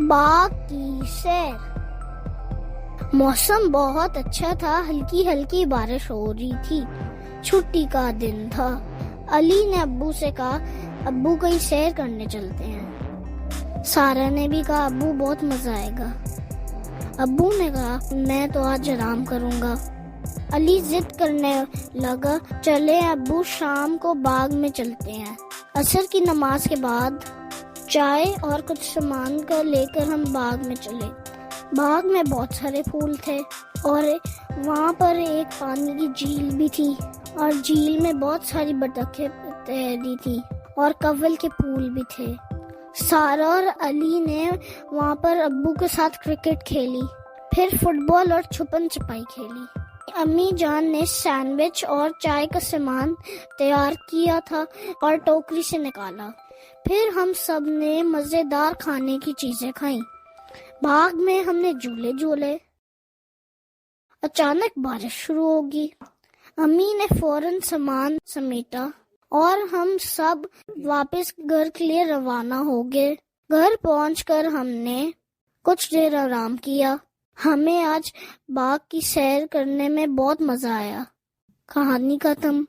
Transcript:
باغ کی سیر۔ موسم بہت اچھا تھا، ہلکی ہلکی بارش ہو رہی تھی، چھٹی کا دن تھا۔ علی نے ابو سے کہا ابو کہیں سیر کرنے چلتے ہیں۔ سارا نے بھی کہا ابو بہت مزہ آئے گا۔ ابو نے کہا میں تو آج آرام کروں گا۔ علی ضد کرنے لگا چلے ابو شام کو باغ میں چلتے ہیں۔ عصر کی نماز کے بعد چائے اور کچھ سامان کا لے کر ہم باغ میں چلے۔ باغ میں بہت سارے پھول تھے اور وہاں پر ایک پانی کی جھیل بھی تھی اور جھیل میں بہت ساری بطخیں تیرتی تھی اور کنول کے پھول بھی تھے۔ سارا اور علی نے وہاں پر ابو کے ساتھ کرکٹ کھیلی، پھر فٹ بال اور چھپن چھپائی کھیلی۔ امی جان نے سینڈوچ اور چائے کا سامان تیار کیا تھا اور ٹوکری سے نکالا۔ پھر ہم سب نے مزیدار کھانے کی چیزیں کھائیں۔ باغ میں ہم نے جھولے جھولے۔ اچانک بارش شروع ہوگی۔ امی نے فوراً سامان سمیٹا اور ہم سب واپس گھر کے لیے روانہ ہو گئے۔ گھر پہنچ کر ہم نے کچھ دیر آرام کیا۔ ہمیں آج باغ کی سیر کرنے میں بہت مزہ آیا۔ کہانی ختم۔